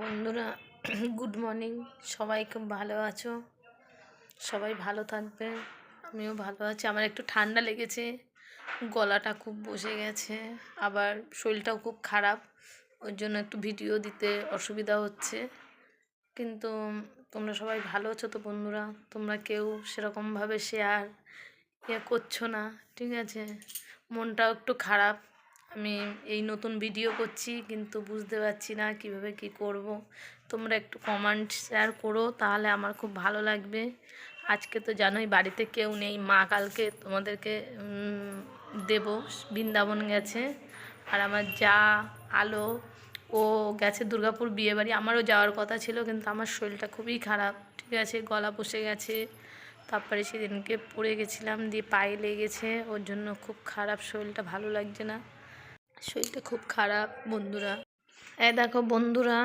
বন্ধুরা good morning. সবাই খুব ভালো আছো? সবাই ভালো থাকবে, আমিও ভালো আছি। আমার একটু ঠান্ডা লেগেছে, গলাটা খুব বসে গেছে, আবার শরীরটাও খুব খারাপ, ওর জন্য একটু ভিডিও দিতে অসুবিধা হচ্ছে। কিন্তু তোমরা সবাই ভালো আছো তো বন্ধুরা? তোমরা কেউ সেরকমভাবে শেয়ার করছো না, ঠিক আছে? মনটাও একটু খারাপ। আমি এই নতুন ভিডিও করছি, কিন্তু বুঝতে পারছি না কিভাবে কি করব। তোমরা একটু কমেন্ট শেয়ার করো, তাহলে আমার খুব ভালো লাগবে। আজকে তো জানোই বাড়িতে কেউ নেই, মা কালকে তোমাদেরকে দেব, বৃন্দাবন গেছে। আর আমার যা আলো, ও গেছে দুর্গাপুর বিয়েবাড়ি। আমারও যাওয়ার কথা ছিল, কিন্তু আমার শরীরটা খুবই খারাপ, ঠিক আছে? গলা বসে গেছে, তারপরে সেদিনকে পড়ে গেছিলাম, দিয়ে পায়ে লেগেছে, ওর জন্য খুব খারাপ শরীরটা, ভালো লাগছে না, শরীরটা খুব খারাপ বন্ধুরা। দেখো বন্ধুরা,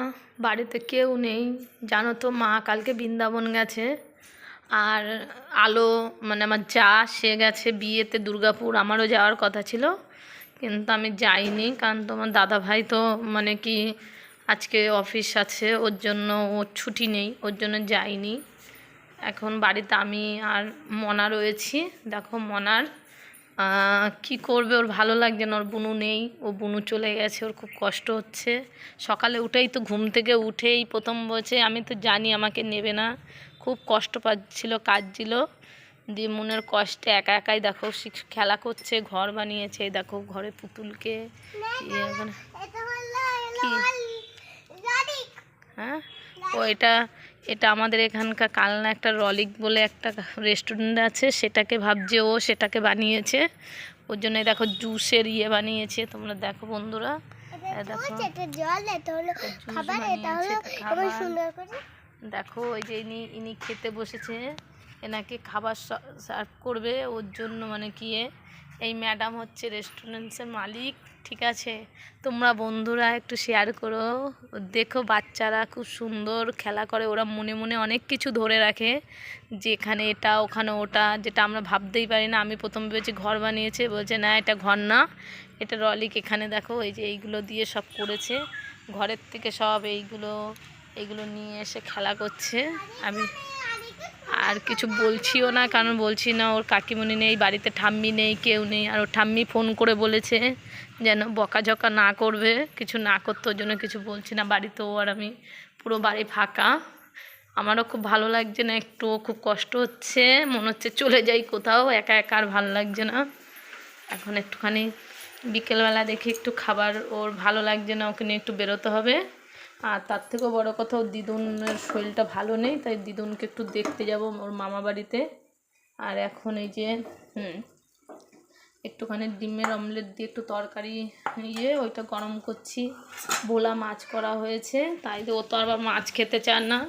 বাড়িতে কেউ নেই, জানো তো, মা কালকে বৃন্দাবন গেছে। আর আলো মানে আমার যা, সে গেছে বিয়েতে দুর্গাপুর। আমারও যাওয়ার কথা ছিল, কিন্তু আমি যাইনি, কারণ তোমার দাদা ভাই তো মানে কি আজকে অফিস আছে, ওর জন্য ওর ছুটি নেই, ওর জন্য যাইনি। এখন বাড়িতে আমি আর মনা রয়েছি। দেখো মনার কি করবে, ওর ভালো লাগছে না, ওর বুনু নেই, ও বুনু চলে গেছে, ওর খুব কষ্ট হচ্ছে। সকালে উঠেই তো, ঘুম থেকে উঠেই প্রথম বলছে আমি তো জানি আমাকে নেবে না, খুব কষ্ট পাচ্ছিল, কাঁদছিল, দিয়ে মনের কষ্টে একা একাই দেখো খেলা করছে, ঘর বানিয়েছে। দেখো ঘরে পুতুলকে হ্যাঁ, ও এটা এটা আমাদের এখানকার কালনা একটা রলিক বলে একটা রেস্টুরেন্ট আছে, সেটাকে ভাবছে ও, সেটাকে বানিয়েছে। ওর জন্য দেখো জুসের বানিয়েছে, তোমরা দেখো বন্ধুরা। দেখো দেখো ওই যে ইনি খেতে বসেছে, এনাকে খাবার সার্ভ করবে, ওর জন্য মানে কি এই ম্যাডাম হচ্ছে রেস্টুরেন্টের মালিক, ঠিক আছে? তোমরা বন্ধুরা একটু শেয়ার করো, দেখো বাচ্চারা খুব সুন্দর খেলা করে, ওরা মনে মনে অনেক কিছু ধরে রাখে, যেখানে এটা ওখানে ওটা, যেটা আমরা ভাবতেই পারি না। আমি প্রথম ভেবেছি ঘর বানিয়েছে, বলছে না এটা ঘর না, এটা রলিক। এখানে দেখো এই যে এইগুলো দিয়ে সব করেছে, ঘরের থেকে সব এইগুলো নিয়ে এসে খেলা করছে। আমি আর কিছু বলছিও না, কারণ বলছি না ওর কাকিমণি নেই বাড়িতে, ঠাম্মি নেই, কেউ নেই। আর ওর ঠাম্মি ফোন করে বলেছে যেন বকাঝকা না করবে, কিছু না করতে, ওর জন্য কিছু বলছি না। বাড়িতেও আর আমি, পুরো বাড়ি ফাঁকা। আমারও খুব ভালো লাগছে না, একটু খুব কষ্ট হচ্ছে, মনে হচ্ছে চলে যাই কোথাও, একা একা আর ভালো লাগছে না। এখন একটুখানি বিকেলবেলা দেখি একটু খাবার, ওর ভালো লাগছে না, ওকে নিয়ে একটু বেরোতে হবে। আর তার থেকেও বড় কথা, ওর দিদুনের শরীরটা ভালো নেই, তাই দিদুনকে একটু দেখতে যাব ওর মামা বাড়িতে। আর এখন এই যে একটুখানি ডিমের অমলেট দিয়ে একটু তরকারি ওইটা গরম করছি। ভোলা মাছ করা হয়েছে, তাই তো ও তো আবার মাছ খেতে চায় না,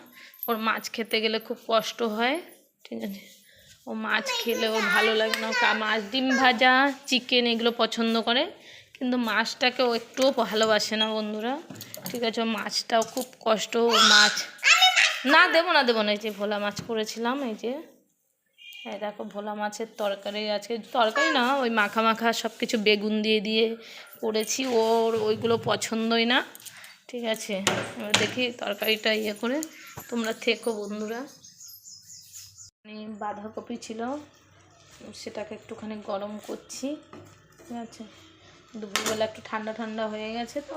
ওর মাছ খেতে গেলে খুব কষ্ট হয়, ঠিক আছে? ও মাছ খেলে ওর ভালো লাগে না, মাছ, ডিম ভাজা, চিকেন এগুলো পছন্দ করে, কিন্তু মাছটাকে ও একটুও ভালোবাসে না বন্ধুরা, ঠিক আছে? ও মাছটাও খুব কষ্ট, ও মাছ না, দেবো না এই যে ভোলা মাছ করেছিলাম, এই যে দেখো ভোলা মাছের তরকারি, আজকে তরকারি না, ওই মাখা মাখা সব কিছু বেগুন দিয়ে দিয়ে করেছি, ওর ওইগুলো পছন্দই না, ঠিক আছে? এবার দেখি তরকারিটা করে, তোমরা থেকো বন্ধুরা। বাঁধাকপি ছিল, সেটাকে একটুখানি গরম করছি, ঠিক আছে? দুপুরবেলা একটু ঠান্ডা ঠান্ডা হয়ে গেছে তো।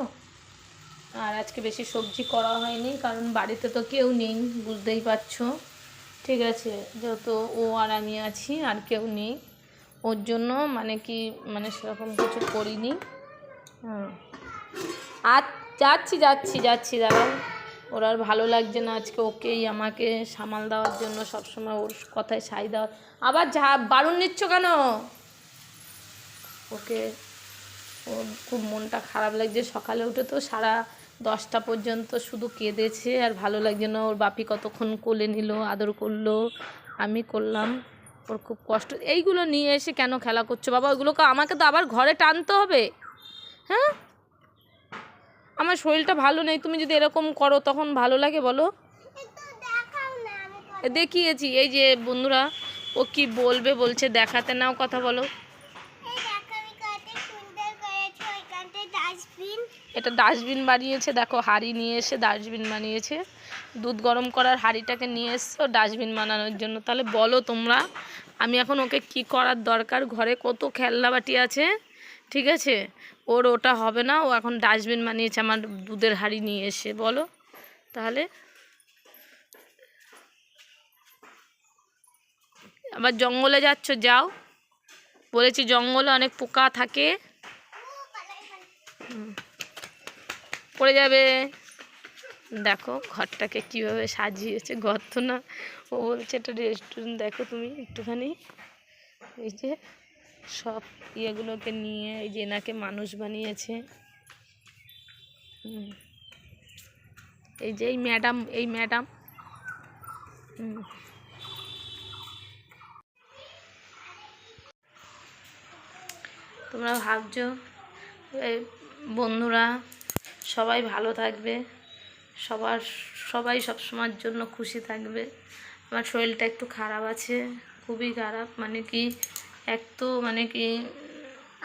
আর আজকে বেশি সবজি করা হয়নি, কারণ বাড়িতে তো কেউ নেই, বুঝতেই পারছো, ঠিক আছে? যেহেতু ও আর আমি আছি, আর কেউ নেই, ওর জন্য মানে কি মানে সেরকম কিছু করিনি। আর যাচ্ছি দাঁড়াও, ওর আর ভালো লাগছে না আজকে, ওকেই আমাকে সামাল দেওয়ার জন্য, সবসময় ওর কথায় সাই দেওয়ার। আবার বারণ নিচ্ছ কেন ওকে? ওর খুব মনটা খারাপ লাগছে, সকালে উঠে তো সারা 10টা পর্যন্ত শুধু কেঁদেছে, আর ভালো লাগছে না। ওর বাপি কতক্ষণ কোলে নিল, আদর করলো, আমি করলাম, ওর খুব কষ্ট। এইগুলো নিয়ে এসে কেন খেলা করছো বাবা? ওইগুলোকে আমাকে তো আবার ঘরে টানতে হবে, হ্যাঁ? আমার শরীরটা ভালো নেই, তুমি যদি এরকম করো তখন ভালো লাগে বলো? দেখিয়েছি, এই যে বন্ধুরা, ও কি বলবে বলছে, দেখাতে নাও, কথা বলো। এটা ডাস্টবিন বানিয়েছে, দেখো হাঁড়ি নিয়ে এসে ডাস্টবিন বানিয়েছে। দুধ গরম করার হাঁড়িটাকে নিয়ে এসছো ডাস্টবিন বানানোর জন্য। তাহলে বলো তোমরা, আমি এখন ওকে কি করার দরকার? ঘরে কত খেলনা বাটি আছে, ঠিক আছে, ওর ওটা হবে না, ও এখন ডাস্টবিন বানিয়েছে আমার দুধের হাঁড়ি নিয়ে এসে। বলো তাহলে। আবার জঙ্গলে যাচ্ছ, যাও, বলেছি জঙ্গলে অনেক পোকা থাকে, পড়ে যাবে। দেখো ঘরটাকে কিভাবে সাজিয়েছে, ঘর তো না, ও বলছে এটা রেস্টুরেন্ট। দেখো তুমি একটুখানি, এই যে সব ইয়েগুলোকে নিয়ে এই যে এনাকে মানুষ বানিয়েছে। এই যে এই ম্যাডাম, এই ম্যাডাম। তোমরা ভাবছো এই বন্ধুরা সবাই ভালো থাকবে, সবাই সবসময়ের জন্য খুশি থাকবে। আমার শরীরটা একটু খারাপ আছে, খুবই খারাপ, মানে কি এক তো মানে কি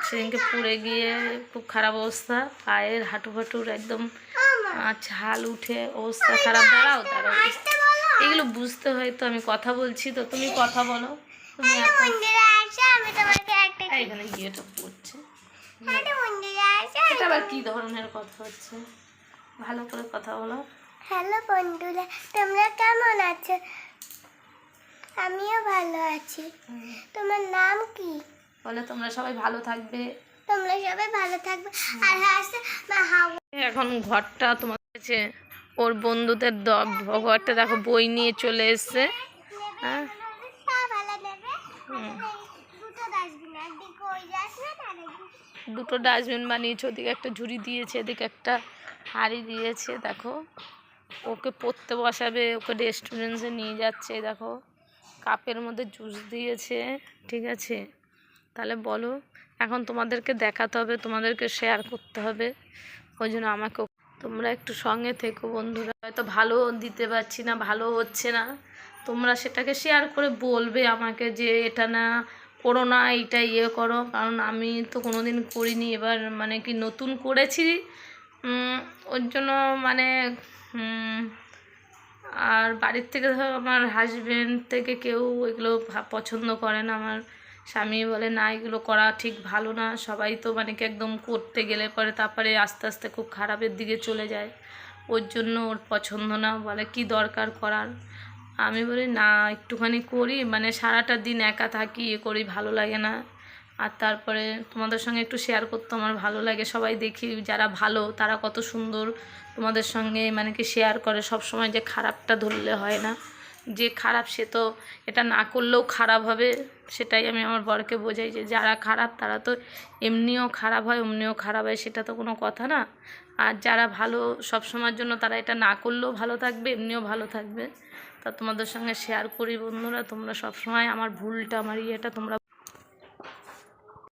সেদিনকে পড়ে গিয়ে খুব খারাপ অবস্থা, পায়ের হাঁটু ফাটুর একদম ছাল উঠে অবস্থা খারাপ। দাঁড়াও দাঁড়াও, এগুলো বুঝতে হয় তো, আমি কথা বলছি তো, তুমি কথা বলো। তুমি এখানে গিয়েটা পড়ছে, এটা আবার কি ধরনের কথা হচ্ছে? ভালো করে কথা বলো। হ্যালো বন্ধুরা, তোমরা কেমন আছো? আমিও ভালো আছি। তোমার নাম কি? বলে তোমরা সবাই ভালো থাকবে। তোমরা সবাই ভালো থাকবে। আর এখন ঘরটা তোমার কাছে, ওর বন্ধুদের ঘরটা দেখো বই নিয়ে চলে এসছে। হ্যাঁ, দুটো ডাস্টবিন বানিয়েছে, ওদিকে একটা ঝুড়ি দিয়েছে, এদিকে একটা হাঁড়ি দিয়েছে। দেখো ওকে পড়তে বসাবে, ওকে রেস্টুরেন্টে নিয়ে যাচ্ছে। দেখো কাপের মধ্যে জুস দিয়েছে, ঠিক আছে। তাহলে বলো, এখন তোমাদেরকে দেখাতে হবে, তোমাদেরকে শেয়ার করতে হবে, ওই জন্য আমাকে তোমরা একটু সঙ্গে থেকো বন্ধুরা। হয়তো ভালো দিতে পারছি না, ভালো হচ্ছে না, তোমরা সেটাকে শেয়ার করে বলবে আমাকে যে এটা না করো না, এইটা ইয়ে করো, কারণ আমি তো কোনো দিন করিনি, এবার মানে কি নতুন করেছি, ওর জন্য মানে আর বাড়ির থেকে ধরো আমার হাজবেন্ড থেকে কেউ এগুলো পছন্দ করে না। আমার স্বামী বলে না এগুলো করা ঠিক ভালো না, সবাই তো মানে কি একদম করতে গেলে পরে তারপরে আস্তে আস্তে খুব খারাপের দিকে চলে যায়, ওর জন্য ওর পছন্দ না, বলে কি দরকার করার। আমি বলি না একটুখানি করি, মানে সারাটা দিন একা থাকি, এ করি, ভালো লাগে না। আর তারপরে তোমাদের সঙ্গে একটু শেয়ার করতে আমার ভালো লাগে, সবাই দেখি যারা ভালো তারা কত সুন্দর তোমাদের সঙ্গে মানে কি শেয়ার করে, সব সময় যে খারাপটা ধরলে হয় না, যে খারাপ সে তো এটা না করলেও খারাপ হবে, সেটাই আমি আমার বরকে বোঝাই যে যারা খারাপ তারা তো এমনিও খারাপ হয় অমনিও খারাপ হয়, সেটা তো কোনো কথা না। আর যারা ভালো সব সময়ের জন্য তারা এটা না করলেও ভালো থাকবে, এমনিও ভালো থাকবে। তা তোমাদের সঙ্গে শেয়ার করি বন্ধুরা, তোমরা সব সময় আমার ভুলটা, আমার ইয়েটা তোমরা